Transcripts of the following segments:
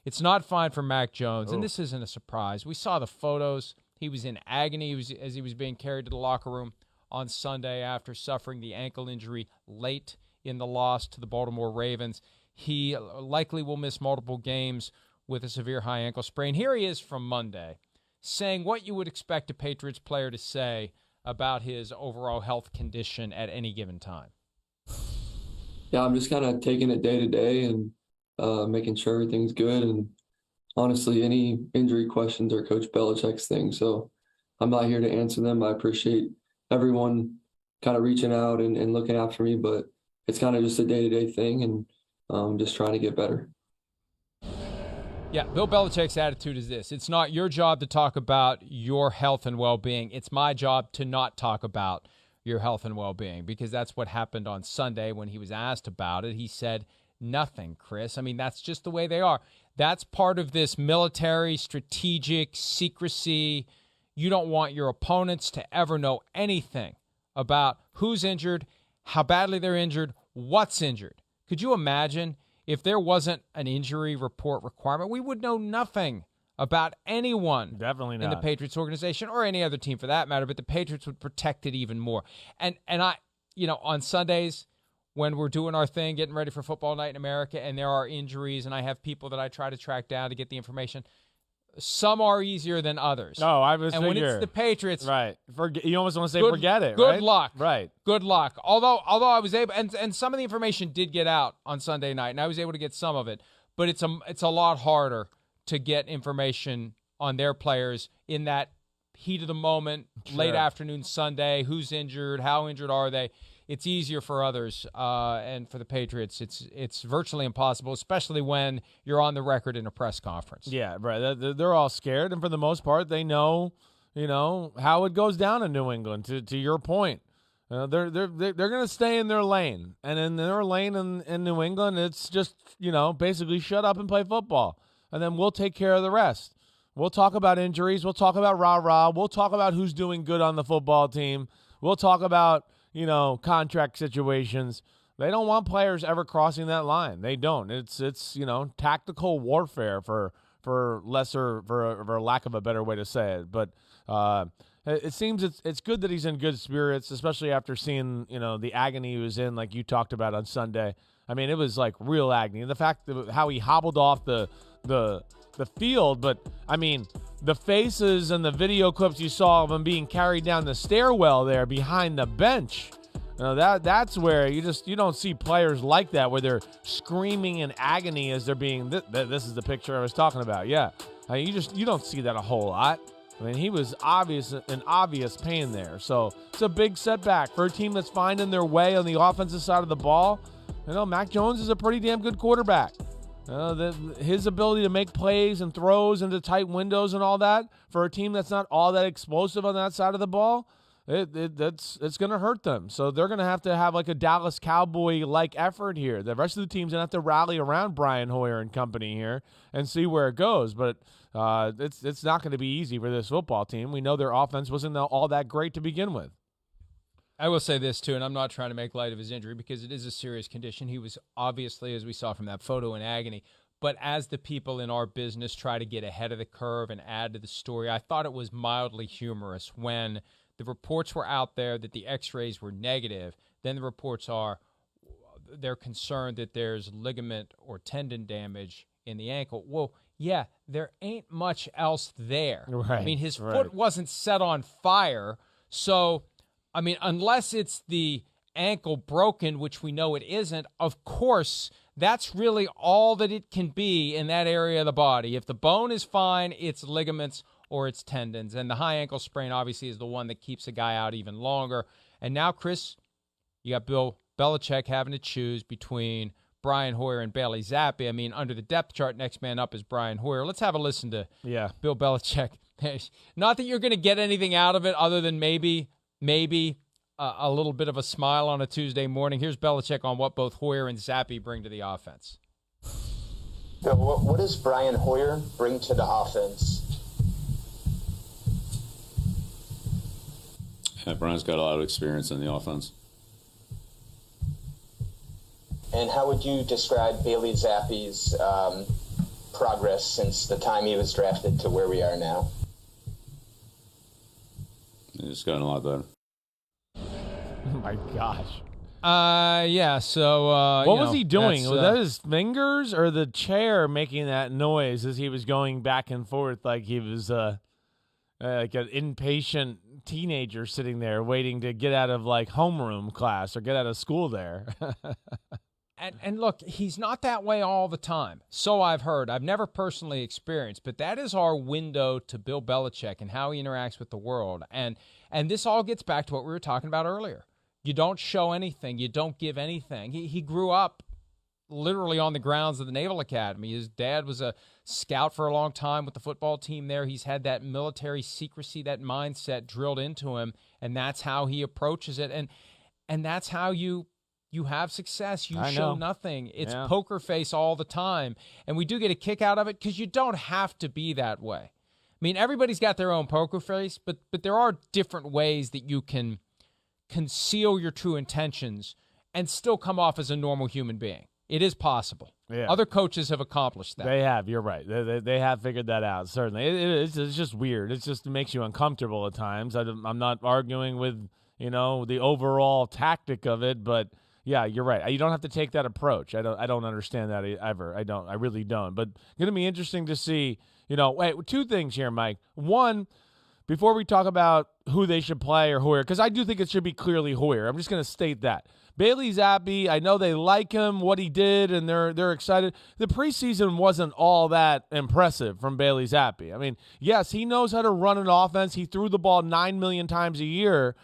It's not fine for Mac Jones, and this isn't a surprise. We saw the photos. He was in agony as he was being carried to the locker room on Sunday after suffering the ankle injury late in the loss to the Baltimore Ravens. He likely will miss multiple games with a severe high ankle sprain. Here he is from Monday saying what you would expect a Patriots player to say about his overall health condition at any given time. Yeah, I'm just kind of taking it day to day and making sure everything's good. And honestly, any injury questions are Coach Belichick's thing. So I'm not here to answer them. I appreciate everyone kind of reaching out and looking after me, but it's kind of just a day-to-day thing, and just trying to get better. Yeah, Bill Belichick's attitude is this. It's not your job to talk about your health and well-being. It's my job to not talk about your health and well-being, because that's what happened on Sunday when he was asked about it. He said nothing, Chris. I mean, that's just the way they are. That's part of this military, strategic secrecy. You don't want your opponents to ever know anything about who's injured, how badly they're injured, what's injured. Could you imagine if there wasn't an injury report requirement? We would know nothing about anyone. Definitely not. In the Patriots organization or any other team for that matter, but the Patriots would protect it even more. And I, on Sundays when we're doing our thing, getting ready for football night in America, and there are injuries, and I have people that I try to track down to get the information, some are easier than others. No, I was And when it's the Patriots, right? You almost want to say forget it. Good right? luck. Right. Good luck. Although I was able, and some of the information did get out on Sunday night, and I was able to get some of it, but it's a lot harder to get information on their players in that heat of the moment, late afternoon Sunday. Who's injured? How injured are they? It's easier for others, and for the Patriots, it's virtually impossible, especially when you're on the record in a press conference. Yeah, right. They're all scared, and for the most part, they know, how it goes down in New England. To your point, they're going to stay in their lane, and in their lane in New England, it's just basically shut up and play football, and then we'll take care of the rest. We'll talk about injuries. We'll talk about rah-rah. We'll talk about who's doing good on the football team. We'll talk about contract situations. They don't want players ever crossing that line. They don't. It's tactical warfare for lack of a better way to say it. But it seems it's good that he's in good spirits, especially after seeing the agony he was in, like you talked about on Sunday. I mean, it was like real agony. The fact that how he hobbled off the field, but I mean, the faces and the video clips you saw of him being carried down the stairwell there behind the bench, that's where you don't see players like that, where they're screaming in agony as they're being. This is the picture I was talking about. Yeah, I mean, you don't see that a whole lot. I mean, he was in obvious pain there. So it's a big setback for a team that's finding their way on the offensive side of the ball. Mac Jones is a pretty damn good quarterback. His ability to make plays and throws into tight windows and all that for a team that's not all that explosive on that side of the ball, it's going to hurt them. So they're going to have like a Dallas Cowboy-like effort here. The rest of the team's going to have to rally around Brian Hoyer and company here and see where it goes. But it's not going to be easy for this football team. We know their offense wasn't all that great to begin with. I will say this, too, and I'm not trying to make light of his injury because it is a serious condition. He was obviously, as we saw from that photo, in agony. But as the people in our business try to get ahead of the curve and add to the story, I thought it was mildly humorous when the reports were out there that the x-rays were negative. Then the reports are they're concerned that there's ligament or tendon damage in the ankle. Well, yeah, there ain't much else there. Right, I mean, his foot wasn't set on fire, so I mean, unless it's the ankle broken, which we know it isn't, of course, that's really all that it can be in that area of the body. If the bone is fine, it's ligaments or it's tendons. And the high ankle sprain obviously is the one that keeps a guy out even longer. And now, Chris, you got Bill Belichick having to choose between Brian Hoyer and Bailey Zappi. I mean, under the depth chart, next man up is Brian Hoyer. Let's have a listen to Bill Belichick. Not that you're going to get anything out of it other than maybe a little bit of a smile on a Tuesday morning. Here's Belichick on what both Hoyer and Zappi bring to the offense. So what does Brian Hoyer bring to the offense? Yeah, Brian's got a lot of experience in the offense. And how would you describe Bailey Zappi's progress since the time he was drafted to where we are now? It's gotten a lot better. Oh my gosh. Yeah, so what was he doing? Was that his fingers or the chair making that noise as he was going back and forth like he was like an impatient teenager sitting there waiting to get out of like homeroom class or get out of school there? And look, he's not that way all the time. So I've heard. I've never personally experienced, but that is our window to Bill Belichick and how he interacts with the world. And this all gets back to what we were talking about earlier. You don't show anything. You don't give anything. He grew up literally on the grounds of the Naval Academy. His dad was a scout for a long time with the football team there. He's had that military secrecy, that mindset drilled into him, and that's how he approaches it. And that's how you have success. You show nothing. It's poker face all the time. And we do get a kick out of it because you don't have to be that way. I mean, everybody's got their own poker face, but there are different ways that you can conceal your true intentions and still come off as a normal human being. It is possible. Yeah. Other coaches have accomplished that. They have. You're right. They have figured that out, certainly. It's just weird. It makes you uncomfortable at times. I'm not arguing with, the overall tactic of it, but yeah, you're right. You don't have to take that approach. I don't understand that ever. I really don't. But going to be interesting to see, two things here, Mike. One, before we talk about who they should play or Hoyer, because I do think it should be clearly Hoyer. I'm just going to state that. Bailey Zappi, I know they like him, what he did, and they're excited. The preseason wasn't all that impressive from Bailey Zappi. I mean, yes, he knows how to run an offense. He threw the ball 9 million times a year,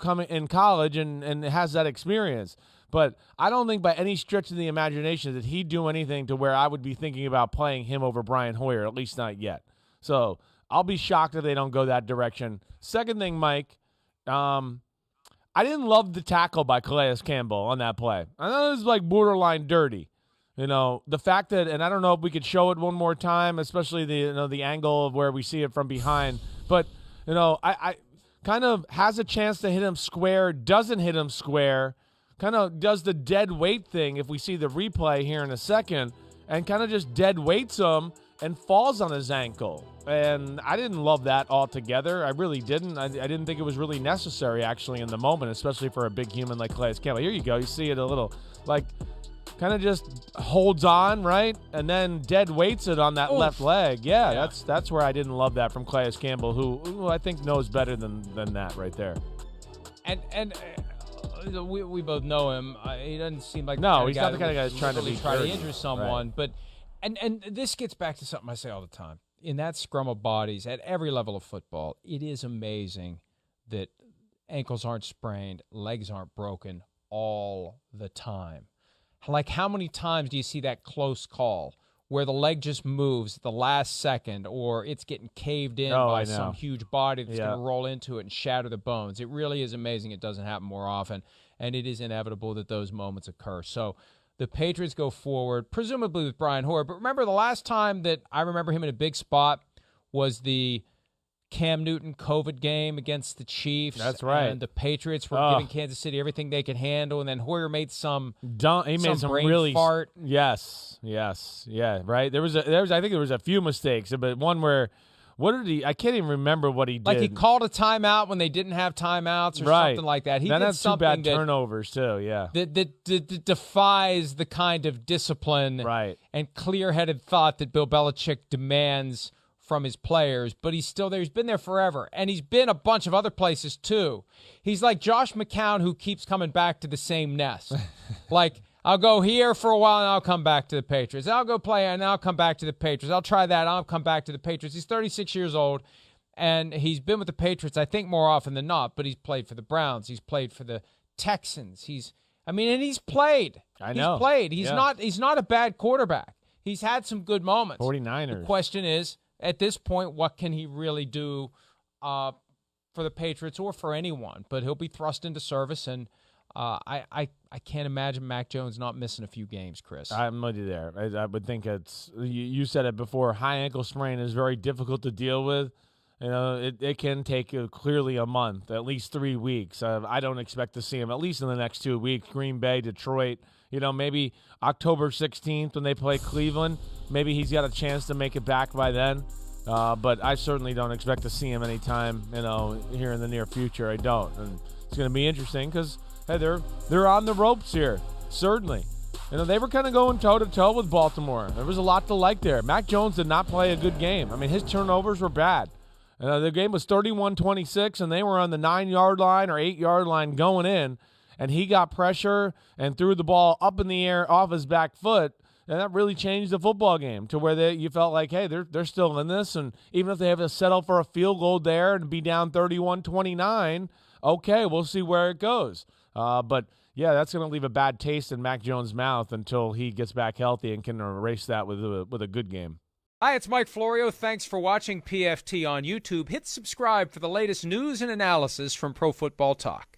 coming in college and has that experience. But I don't think by any stretch of the imagination that he'd do anything to where I would be thinking about playing him over Brian Hoyer, at least not yet. So I'll be shocked if they don't go that direction. Second thing, Mike, I didn't love the tackle by Calais Campbell on that play. I thought it was like borderline dirty. The fact that, and I don't know if we could show it one more time, especially the angle of where we see it from behind. But, I kind of has a chance to hit him square, doesn't hit him square, kind of does the dead weight thing if we see the replay here in a second, and kind of just dead weights him and falls on his ankle. And I didn't love that altogether. I really didn't. I didn't think it was really necessary, actually, in the moment, especially for a big human like Calais Campbell. Here you go. You see it a little, kind of just holds on, right? And then dead weights it on that left leg. Yeah, that's where I didn't love that from Calais Campbell, who I think knows better than that right there. And we both know him. He doesn't seem like he's not the kind of guy that's trying to injure someone. Right. But and this gets back to something I say all the time. In that scrum of bodies at every level of football, it is amazing that ankles aren't sprained, legs aren't broken all the time. Like, how many times do you see that close call where the leg just moves at the last second, or it's getting caved in by some huge body that's going to roll into it and shatter the bones? It really is amazing. It doesn't happen more often, and it is inevitable that those moments occur. So the Patriots go forward, presumably with Brian Hoyer. But remember, the last time that I remember him in a big spot was the Cam Newton COVID game against the Chiefs. That's right. And the Patriots were giving Kansas City everything they could handle, and then Hoyer made some some brain really fart. Yes, yeah, right. I think there was a few mistakes, but one where I can't even remember what he did. Like, he called a timeout when they didn't have timeouts or something like that. He did something two bad turnovers too. Yeah, that defies the kind of discipline and clear-headed thought that Bill Belichick demands from his players. But he's still there. He's been there forever, and he's been a bunch of other places too. He's like Josh McCown, who keeps coming back to the same nest. Like, I'll go here for a while, and I'll come back to the Patriots. I'll go play, and I'll come back to the Patriots. I'll try that, and I'll come back to the Patriots. He's 36 years old, and he's been with the Patriots, I think, more often than not, but he's played for the Browns. He's played for the Texans. And he's played. I know. He's played. He's not a bad quarterback. He's had some good moments. 49ers. The question is, at this point, what can he really do for the Patriots or for anyone? But he'll be thrust into service, and I can't imagine Mac Jones not missing a few games, Chris. I'm with you there. I would think you said it before, high ankle sprain is very difficult to deal with. It can take clearly a month, at least 3 weeks. I don't expect to see him at least in the next 2 weeks. Green Bay, Detroit, maybe October 16th when they play Cleveland, maybe he's got a chance to make it back by then. But I certainly don't expect to see him anytime, here in the near future. I don't. And it's going to be interesting because, hey, they're on the ropes here, certainly. They were kind of going toe-to-toe with Baltimore. There was a lot to like there. Mac Jones did not play a good game. I mean, his turnovers were bad. The game was 31-26, and they were on the 9-yard line or 8-yard line going in, and he got pressure and threw the ball up in the air off his back foot, and that really changed the football game to where you felt like, hey, they're still in this, and even if they have to settle for a field goal there and be down 31-29, okay, we'll see where it goes. But yeah, that's going to leave a bad taste in Mac Jones' mouth until he gets back healthy and can erase that with a good game. Hi, it's Mike Florio. Thanks for watching PFT on YouTube. Hit subscribe for the latest news and analysis from Pro Football Talk.